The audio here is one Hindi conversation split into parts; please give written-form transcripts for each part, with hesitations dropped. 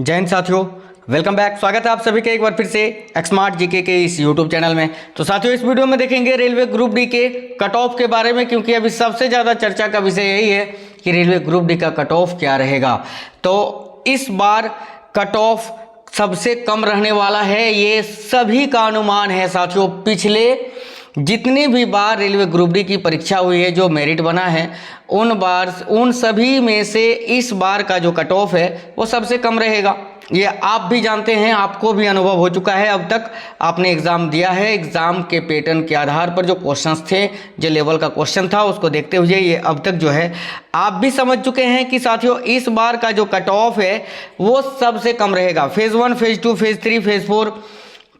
जय हिंद साथियों, वेलकम बैक। स्वागत है आप सभी का एक बार फिर से एक्समार्ट जीके के इस यूट्यूब चैनल में। तो साथियों, इस वीडियो में देखेंगे रेलवे ग्रुप डी के कट ऑफ के बारे में, क्योंकि अभी सबसे ज़्यादा चर्चा का विषय यही है कि रेलवे ग्रुप डी का कट ऑफ क्या रहेगा। तो इस बार कट ऑफ सबसे कम रहने वाला है, ये सभी का अनुमान है साथियों। पिछले जितनी भी बार रेलवे ग्रुप डी की परीक्षा हुई है, जो मेरिट बना है, उन सभी में से इस बार का जो कट ऑफ है वो सबसे कम रहेगा। ये आप भी जानते हैं, आपको भी अनुभव हो चुका है। अब तक आपने एग्ज़ाम दिया है, एग्ज़ाम के पैटर्न के आधार पर जो क्वेश्चंस थे, जो लेवल का क्वेश्चन था, उसको देखते हुए ये अब तक जो है आप भी समझ चुके हैं कि साथियों इस बार का जो कट ऑफ है वो सबसे कम रहेगा। फेज़ 1, फेज़ 2, फेज़ 3, फेज़ 4,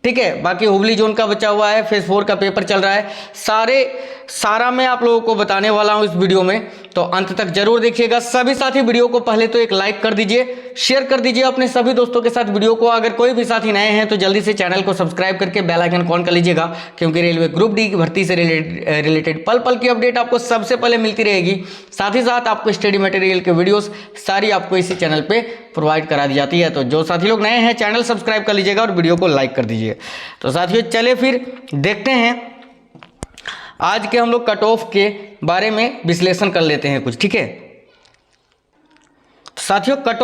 ठीक है। बाकी हुबली जोन का बचा हुआ है, फेज़ 4 का पेपर चल रहा है। सारा मैं आप लोगों को बताने वाला हूं इस वीडियो में, तो अंत तक जरूर देखिएगा। सभी साथी वीडियो को पहले तो एक लाइक कर दीजिए, शेयर कर दीजिए अपने सभी दोस्तों के साथ वीडियो को। अगर कोई भी साथी नए हैं तो जल्दी से चैनल को सब्सक्राइब करके बेल आइकन ऑन कर लीजिएगा, क्योंकि रेलवे ग्रुप डी की भर्ती से रिलेटेड पल पल की अपडेट आपको सबसे पहले मिलती रहेगी। साथ ही साथ आपको स्टडी मटेरियल के वीडियोस सारी आपको इसी चैनल पे प्रोवाइड करा दी जाती है। तो जो साथी लोग नए हैं, चैनल सब्सक्राइब कर लीजिएगा और वीडियो को लाइक कर दीजिए। तो साथियों चले फिर देखते हैं, आज के हम लोग कट ऑफ के बारे में विश्लेषण कर लेते हैं कुछ, ठीक है। साथियों कट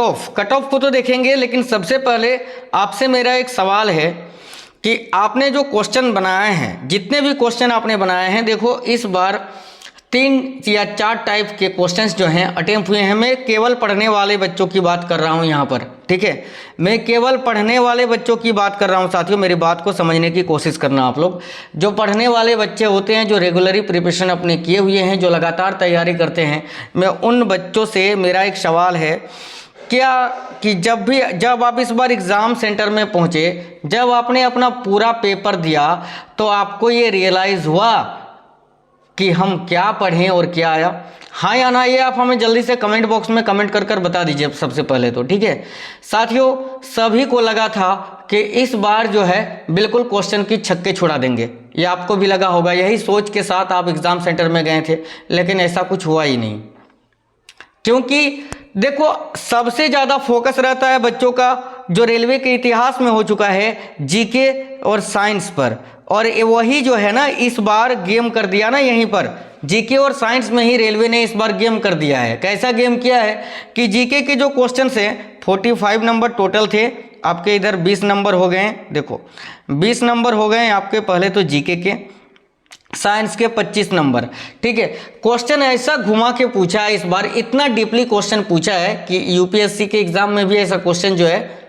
ऑफ को तो देखेंगे, लेकिन सबसे पहले आपसे मेरा एक सवाल है कि आपने जो क्वेश्चन बनाए हैं, जितने भी क्वेश्चन आपने बनाए हैं, देखो इस बार 3 या 4 टाइप के क्वेश्चंस जो हैं अटेम्प्ट हुए हैं। मैं केवल पढ़ने वाले बच्चों की बात कर रहा हूं यहाँ पर, ठीक है। मैं केवल पढ़ने वाले बच्चों की बात कर रहा हूं साथियों, मेरी बात को समझने की कोशिश करना आप लोग। जो पढ़ने वाले बच्चे होते हैं, जो रेगुलरी प्रिपरेशन अपने किए हुए हैं, जो लगातार तैयारी करते हैं, मैं उन बच्चों से मेरा एक सवाल है क्या कि जब आप इस बार एग्ज़ाम सेंटर में पहुँचे, जब आपने अपना पूरा पेपर दिया, तो आपको ये रियलाइज़ हुआ कि हम क्या पढ़ें और क्या आया? हाँ या ना, ये आप हमें जल्दी से कमेंट बॉक्स में कमेंट कर बता दीजिए सबसे पहले तो, ठीक है। साथियों सभी को लगा था कि इस बार जो है बिल्कुल क्वेश्चन की छक्के छुड़ा देंगे, ये आपको भी लगा होगा। यही सोच के साथ आप एग्ज़ाम सेंटर में गए थे, लेकिन ऐसा कुछ हुआ ही नहीं। क्योंकि देखो सबसे ज़्यादा फोकस रहता है बच्चों का, जो रेलवे के इतिहास में हो चुका है, जीके और साइंस पर, और वही जो है ना इस बार गेम कर दिया ना, यहीं पर जीके और साइंस में ही रेलवे ने इस बार गेम कर दिया है। कैसा गेम किया है कि जीके के जो क्वेश्चन हैं 45 नंबर टोटल थे आपके, इधर 20 नंबर हो गए हैं। देखो 20 नंबर हो गए आपके पहले तो जीके के, साइंस के 25 नंबर, ठीक है। क्वेश्चन ऐसा घुमा के पूछा है इस बार, इतना डीपली क्वेश्चन पूछा है कि यूपीएससी के एग्जाम में भी ऐसा क्वेश्चन जो है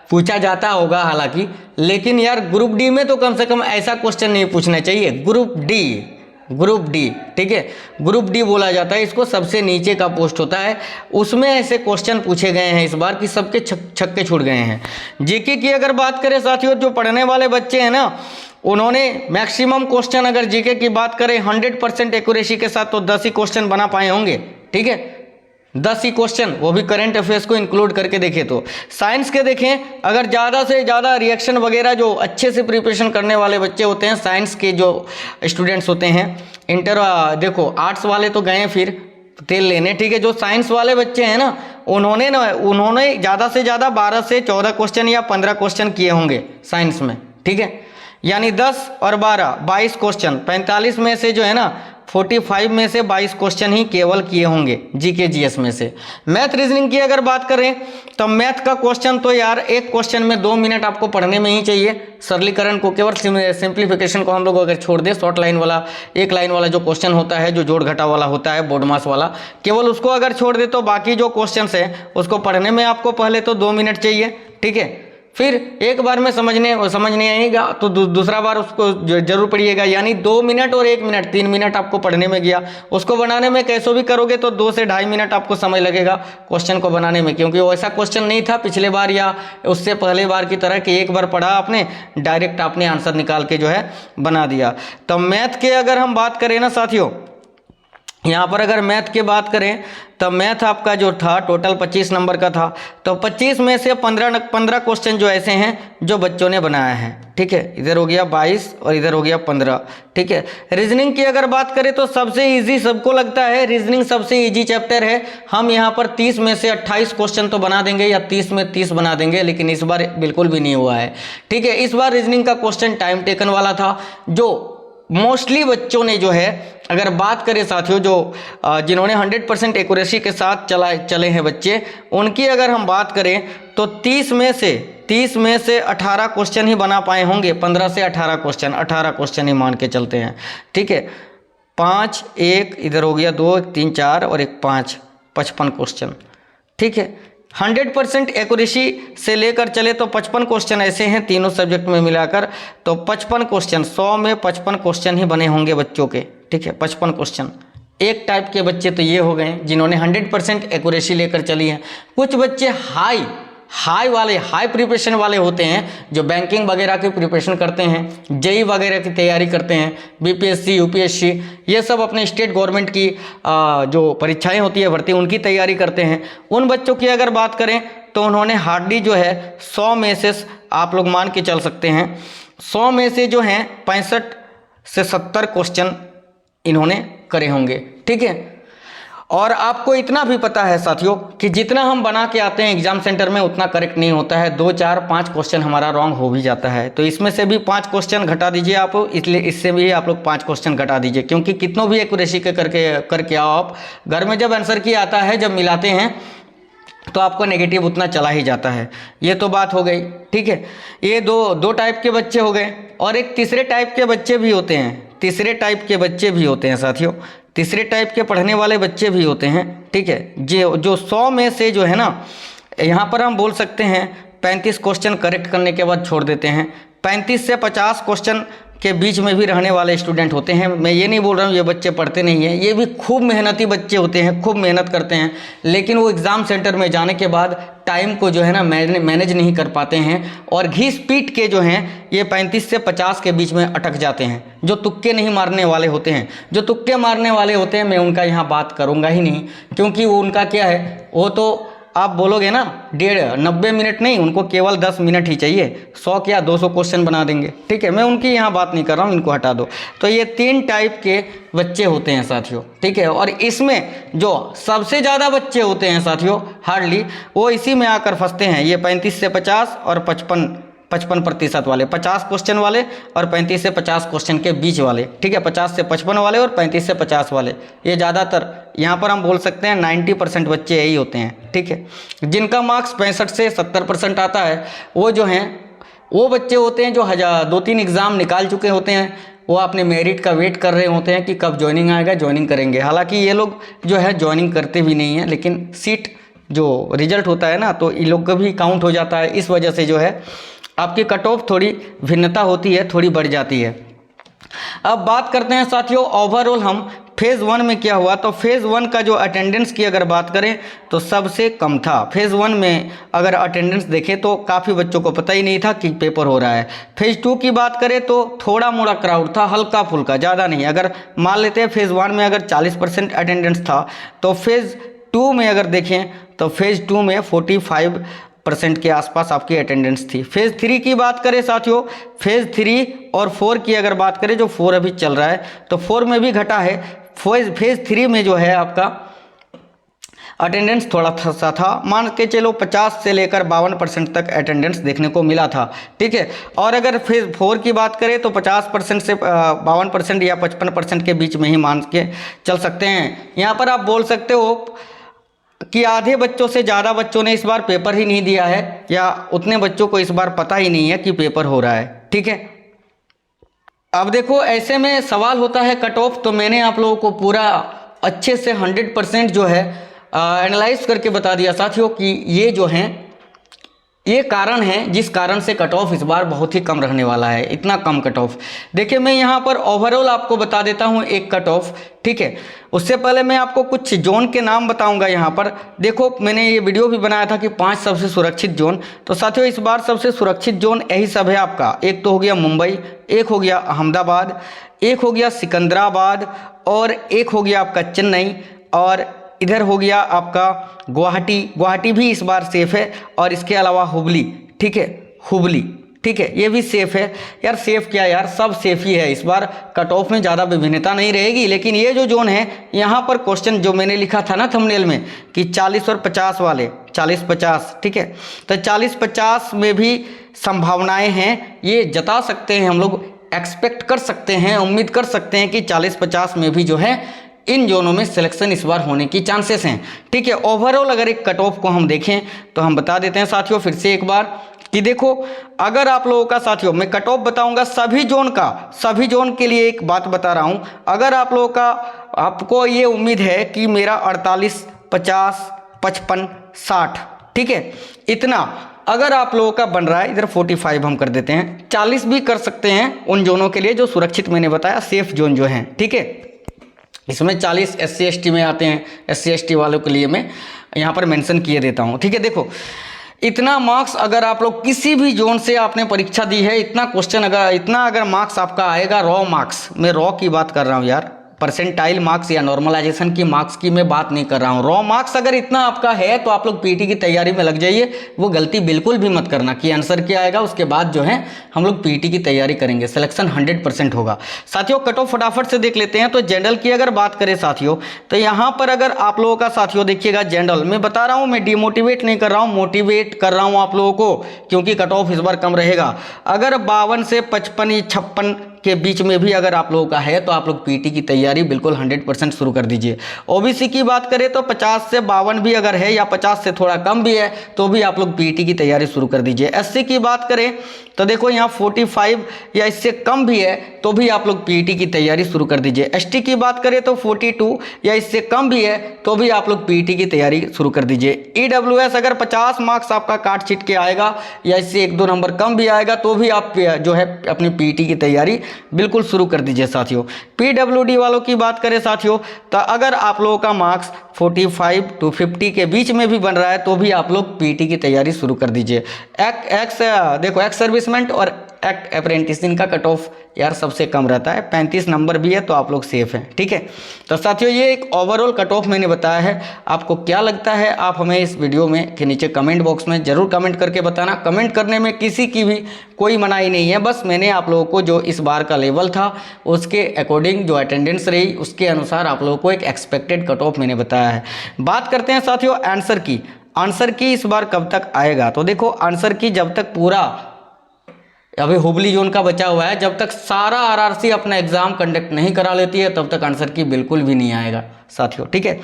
पूछा जाता होगा हालांकि, लेकिन यार ग्रुप डी में तो कम से कम ऐसा क्वेश्चन नहीं पूछना चाहिए। ग्रुप डी, ठीक है, ग्रुप डी बोला जाता है इसको, सबसे नीचे का पोस्ट होता है, उसमें ऐसे क्वेश्चन पूछे गए हैं इस बार कि सबके छक्के छूट गए हैं। जीके की अगर बात करें साथियों, जो पढ़ने वाले बच्चे हैं ना, उन्होंने मैक्सिमम क्वेश्चन, अगर जीके की बात करें 100% एक्यूरेसी के साथ, तो 10 ही क्वेश्चन बना पाए होंगे, ठीक है। 10 ही क्वेश्चन, वो भी करंट अफेयर्स को इंक्लूड करके देखें तो। साइंस के देखें, अगर ज़्यादा से ज़्यादा रिएक्शन वगैरह जो अच्छे से प्रिपरेशन करने वाले बच्चे होते हैं, साइंस के जो स्टूडेंट्स होते हैं, देखो आर्ट्स वाले तो गए फिर तेल लेने, ठीक है। जो साइंस वाले बच्चे हैं ना, उन्होंने ज़्यादा से ज़्यादा 12 से 14 क्वेश्चन या 15 क्वेश्चन किए होंगे साइंस में, ठीक है। यानी 10 और 12 22 क्वेश्चन, 45 में से जो है ना 45 में से 22 क्वेश्चन ही केवल किए होंगे जीके जीएस में से। मैथ रीजनिंग की अगर बात करें तो मैथ का क्वेश्चन तो यार एक क्वेश्चन में 2 मिनट आपको पढ़ने में ही चाहिए। सरलीकरण को, केवल सिंप्लीफिकेशन को हम लोग अगर छोड़ दें, शॉर्ट लाइन वाला, एक लाइन वाला जो क्वेश्चन होता है, जो जोड़ घटा वाला होता है, बोर्ड मास वाला, केवल उसको अगर छोड़ दे तो बाकी जो क्वेश्चन है उसको पढ़ने में आपको पहले तो 2 मिनट चाहिए, ठीक है। फिर एक बार में समझ नहीं आएगा तो दूसरा बार उसको जरूर पढ़िएगा, यानी 2 मिनट और 1 मिनट, 3 मिनट आपको पढ़ने में गया। उसको बनाने में कैसे भी करोगे तो 2 से 2.5 मिनट आपको समय लगेगा क्वेश्चन को बनाने में, क्योंकि वो ऐसा क्वेश्चन नहीं था पिछले बार या उससे पहले बार की तरह कि एक बार पढ़ा आपने, डायरेक्ट आपने आंसर निकाल के जो है बना दिया। तो मैथ के अगर हम बात करें ना साथियों, यहाँ पर अगर मैथ की बात करें तो मैथ आपका जो था टोटल 25 नंबर का था, तो 25 में से 15 क्वेश्चन जो ऐसे हैं जो बच्चों ने बनाया है, ठीक है। इधर हो गया 22 और इधर हो गया 15, ठीक है। रीजनिंग की अगर बात करें तो सबसे इजी सबको लगता है रीजनिंग सबसे इजी चैप्टर है, हम यहाँ पर 30 में से 28 क्वेश्चन तो बना देंगे या 30 में 30 बना देंगे, लेकिन इस बार बिल्कुल भी नहीं हुआ है, ठीक है। इस बार रीजनिंग का क्वेश्चन टाइम टेकन वाला था, जो मोस्टली बच्चों ने जो है, अगर बात करें साथियों जो जिन्होंने 100% एक्यूरेसी के साथ चले हैं बच्चे, उनकी अगर हम बात करें तो 30 में से 18 क्वेश्चन ही बना पाए होंगे, 15 से 18 क्वेश्चन ही मान के चलते हैं, ठीक है। 5 1 इधर हो गया 2 3 4 और 1 5, 55 क्वेश्चन, ठीक है। 100% एक्यूरेसी से लेकर चले तो 55 क्वेश्चन ऐसे हैं तीनों सब्जेक्ट में मिलाकर, तो 55 क्वेश्चन 100 में 55 क्वेश्चन ही बने होंगे बच्चों के, ठीक है। 55 क्वेश्चन एक टाइप के बच्चे तो ये हो गए जिन्होंने 100% एक्यूरेसी लेकर चली है। कुछ बच्चे हाई प्रिपरेशन वाले होते हैं जो बैंकिंग वगैरह की प्रिपरेशन करते हैं, जेई वगैरह की तैयारी करते हैं, बीपीएससी यूपीएससी ये सब अपने स्टेट गवर्नमेंट की जो परीक्षाएं होती है भर्ती उनकी तैयारी करते हैं। उन बच्चों की अगर बात करें तो उन्होंने हार्डली जो है 100 में से आप लोग मान के चल सकते हैं 100 में से जो हैं 65 से 70 क्वेश्चन इन्होंने करे होंगे, ठीक है। और आपको इतना भी पता है साथियों कि जितना हम बना के आते हैं एग्जाम सेंटर में उतना करेक्ट नहीं होता है, 2 4 5 क्वेश्चन हमारा रॉन्ग हो भी जाता है, तो इसमें से भी 5 क्वेश्चन घटा दीजिए आप, इसलिए इससे भी आप लोग 5 क्वेश्चन घटा दीजिए, क्योंकि कितनों भी एक्यूरेसी के करके आओ आप, घर में जब आंसर की आता है जब मिलाते हैं तो आपको नेगेटिव उतना चला ही जाता है। ये तो बात हो गई, ठीक है। ये दो टाइप के बच्चे हो गए, और एक तीसरे टाइप के बच्चे भी होते हैं, साथियों, तीसरे टाइप के पढ़ने वाले बच्चे भी होते हैं, ठीक है। जो 100 में से जो है ना, यहाँ पर हम बोल सकते हैं 35 क्वेश्चन करेक्ट करने के बाद छोड़ देते हैं, 35 से 50 क्वेश्चन के बीच में भी रहने वाले स्टूडेंट होते हैं। मैं ये नहीं बोल रहा हूँ ये बच्चे पढ़ते नहीं हैं, ये भी खूब मेहनती बच्चे होते हैं, खूब मेहनत करते हैं, लेकिन वो एग्ज़ाम सेंटर में जाने के बाद टाइम को जो है ना मैनेज नहीं कर पाते हैं, और घिस पीट के जो हैं ये 35 से 50 के बीच में अटक जाते हैं। जो तुक्के नहीं मारने वाले होते हैं, जो तुक्के मारने वाले होते हैं, मैं उनका यहाँ बात करूँगा ही नहीं, क्योंकि वो उनका क्या है, वो तो आप बोलोगे ना 90 मिनट नहीं, उनको केवल 10 मिनट ही चाहिए, 100 क्या 200 क्वेश्चन बना देंगे, ठीक है। मैं उनकी यहाँ बात नहीं कर रहा हूँ, इनको हटा दो। तो ये 3 टाइप के बच्चे होते हैं साथियों, ठीक है। और इसमें जो सबसे ज़्यादा बच्चे होते हैं साथियों हार्डली, वो इसी में आकर फंसते हैं, ये 35 से 50 और 55% वाले, 50 क्वेश्चन वाले और 35 से 50 क्वेश्चन के बीच वाले, ठीक है। 50 से 55 वाले और 35 से 50 वाले, ये ज़्यादातर यहाँ पर हम बोल सकते हैं 90% बच्चे यही होते हैं, ठीक है। जिनका मार्क्स 65 से 70% आता है, वो जो हैं वो बच्चे होते हैं जो 2-3 एग्ज़ाम निकाल चुके होते हैं, वो अपने मेरिट का वेट कर रहे होते हैं कि कब ज्वाइनिंग आएगा, ज्वाइनिंग करेंगे। हालांकि ये लोग जो है ज्वाइनिंग करते भी नहीं हैं, लेकिन सीट जो रिजल्ट होता है ना, तो ये लोग का भी काउंट हो जाता है। इस वजह से जो है आपकी कट ऑफ थोड़ी भिन्नता होती है, थोड़ी बढ़ जाती है। अब बात करते हैं साथियों ओवरऑल हम फेज़ 1 में क्या हुआ। तो फेज़ 1 का जो अटेंडेंस की अगर बात करें तो सबसे कम था। फेज़ 1 में अगर अटेंडेंस देखें तो काफ़ी बच्चों को पता ही नहीं था कि पेपर हो रहा है। फेज़ 2 की बात करें तो थोड़ा मोड़ा क्राउड था, हल्का फुल्का, ज़्यादा नहीं। अगर मान लेते हैं फेज़ 1 में अगर 40% अटेंडेंस था, तो फेज़ 2 में अगर देखें तो फेज़ 2 में 45% के आसपास आपकी अटेंडेंस थी। फेज़ 3 की बात करें साथियों, फेज़ 3 और 4 की अगर बात करें, जो 4 अभी चल रहा है, तो 4 में भी घटा है। फेज़ 3 में जो है आपका अटेंडेंस थोड़ा सा था, मान के चलो 50 से लेकर 52% तक अटेंडेंस देखने को मिला था, ठीक है। और अगर फेज़ 4 की बात करें तो 50% से 52% या 55% के बीच में ही मान के चल सकते हैं। यहाँ पर आप बोल सकते हो कि आधे बच्चों से ज़्यादा बच्चों ने इस बार पेपर ही नहीं दिया है, या उतने बच्चों को इस बार पता ही नहीं है कि पेपर हो रहा है, ठीक है। अब देखो ऐसे में सवाल होता है कट ऑफ, तो मैंने आप लोगों को पूरा अच्छे से 100% जो है एनालाइज करके बता दिया साथियों कि ये जो हैं ये कारण है जिस कारण से कट ऑफ इस बार बहुत ही कम रहने वाला है, इतना कम कट ऑफ। देखिए मैं यहाँ पर ओवरऑल आपको बता देता हूँ एक कट ऑफ, ठीक है। उससे पहले मैं आपको कुछ जोन के नाम बताऊंगा। यहाँ पर देखो मैंने ये वीडियो भी बनाया था कि 5 सबसे सुरक्षित जोन। तो साथियों इस बार सबसे सुरक्षित जोन यही सब है आपका। एक तो हो गया मुंबई, एक हो गया अहमदाबाद, एक हो गया सिकंदराबाद, और एक हो गया आपका चेन्नई, और इधर हो गया आपका गुवाहाटी। गुवाहाटी भी इस बार सेफ है, और इसके अलावा हुबली, ठीक है, हुबली, ठीक है, ये भी सेफ है। यार सेफ क्या यार, सब सेफ ही है। इस बार कट ऑफ में ज़्यादा विभिन्नता नहीं रहेगी। लेकिन ये जो जोन है यहाँ पर क्वेश्चन जो मैंने लिखा था ना थंबनेल में कि 40 और 50 वाले, 40-50, ठीक है, तो 40-50 में भी संभावनाएं हैं, ये जता सकते हैं हम लोग, एक्सपेक्ट कर सकते हैं, उम्मीद कर सकते हैं कि 40-50 में भी जो है इन जोनों में सिलेक्शन इस बार होने की चांसेस हैं, ठीक है। ओवरऑल अगर एक कट ऑफ को हम देखें तो हम बता देते हैं साथियों फिर से एक बार कि देखो अगर आप लोगों का साथियों मैं कट ऑफ बताऊंगा सभी जोन का, सभी जोन के लिए एक बात बता रहा हूं। अगर आप लोगों का, आपको ये उम्मीद है कि मेरा 48, 50, 55, 60, ठीक है, इतना अगर आप लोगों का बन रहा है, इधर 45 हम कर देते हैं, 40 भी कर सकते हैं उन जोनों के लिए जो सुरक्षित मैंने बताया, सेफ जोन जो हैं, ठीक है। इसमें 40 SC ST में आते हैं, SC ST वालों के लिए मैं यहाँ पर मेंशन किए देता हूँ, ठीक है। देखो इतना मार्क्स अगर आप लोग किसी भी जोन से आपने परीक्षा दी है, इतना क्वेश्चन अगर, इतना अगर मार्क्स आपका आएगा, रॉ मार्क्स, मैं रॉ की बात कर रहा हूँ यार, परसेंटाइल मार्क्स या नॉर्मलाइजेशन की मार्क्स की मैं बात नहीं कर रहा हूँ। रॉ मार्क्स अगर इतना आपका है तो आप लोग पीटी की तैयारी में लग जाइए। वो गलती बिल्कुल भी मत करना कि आंसर क्या आएगा उसके बाद जो है हम लोग पीटी की तैयारी करेंगे, सिलेक्शन 100% होगा। साथियों कट ऑफ फटाफट से देख लेते हैं। तो जनरल की अगर बात करें साथियों, तो यहाँ पर अगर आप लोगों का साथियों देखिएगा जनरल, मैं बता रहा हूँ, मैं डिमोटिवेट नहीं कर रहा हूँ, मोटिवेट कर रहा हूँ आप लोगों को, क्योंकि कट ऑफ इस बार कम रहेगा। अगर 52 से 55 या 56 के बीच में भी अगर आप लोगों का है तो आप लोग पीटी की तैयारी बिल्कुल 100% शुरू कर दीजिए। ओबीसी की बात करें तो 50 से 52 भी अगर है या 50 से थोड़ा कम भी है तो भी आप लोग पीटी की तैयारी शुरू कर दीजिए। एससी की बात करें तो देखो यहाँ 45 या इससे कम भी है तो भी आप लोग पीटी की तैयारी शुरू कर दीजिए। एसटी की बात करें तो 42 या इससे कम भी है तो भी आप लोग पीटी की तैयारी शुरू कर दीजिए। ईडब्ल्यूएस अगर 50 मार्क्स आपका काट छीट के आएगा या इससे 1-2 नंबर कम भी आएगा तो भी आप जो है अपनी पीटी की तैयारी बिल्कुल शुरू कर दीजिए साथियों। पीडब्ल्यूडी वालों की बात करें साथियों तो अगर आप लोगों का मार्क्स 45 to 50 के बीच में भी बन रहा है तो भी आप लोग पीटी की तैयारी शुरू कर दीजिए। देखो एक्स सर्विसमेंट और एक्ट अप्रेंटिस इनका कट ऑफ यार सबसे कम रहता है, 35 नंबर भी है तो आप लोग सेफ हैं, ठीक है। तो साथियों ये एक ओवरऑल कट ऑफ मैंने बताया है। आपको क्या लगता है आप हमें इस वीडियो में के नीचे कमेंट बॉक्स में जरूर कमेंट करके बताना। कमेंट करने में किसी की भी कोई मनाही नहीं है, बस मैंने आप लोगों को जो इस बार का लेवल था उसके अकॉर्डिंग जो अटेंडेंस रही उसके अनुसार आप लोगों को एक एक्सपेक्टेड कट ऑफ मैंने बताया है। बात करते हैं साथियों आंसर की। आंसर की इस बार कब तक आएगा, तो देखो आंसर की जब तक पूरा अभी हुबली जोन का बचा हुआ है, जब तक सारा आरआरसी अपना एग्जाम कंडक्ट नहीं करा लेती है तब तक आंसर की बिल्कुल भी नहीं आएगा साथियों, ठीक है।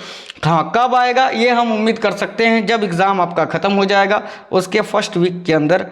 हाँ कब आएगा ये हम उम्मीद कर सकते हैं जब एग्ज़ाम आपका ख़त्म हो जाएगा उसके फर्स्ट वीक के अंदर,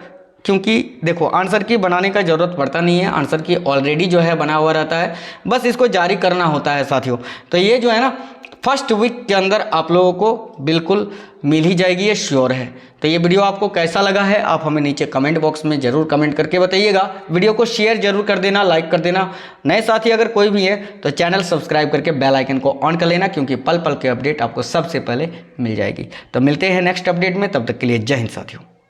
क्योंकि देखो आंसर की बनाने का ज़रूरत पड़ता नहीं है, आंसर की ऑलरेडी जो है बना हुआ रहता है, बस इसको जारी करना होता है साथियों। तो ये जो है ना फर्स्ट वीक के अंदर आप लोगों को बिल्कुल मिल ही जाएगी, ये श्योर है। तो ये वीडियो आपको कैसा लगा है आप हमें नीचे कमेंट बॉक्स में ज़रूर कमेंट करके बताइएगा। वीडियो को शेयर जरूर कर देना, लाइक कर देना। नए साथी अगर कोई भी है तो चैनल सब्सक्राइब करके बेल आइकन को ऑन कर लेना, क्योंकि पल पल के अपडेट आपको सबसे पहले मिल जाएगी। तो मिलते हैं नेक्स्ट अपडेट में, तब तक के लिए जय हिंद साथियों।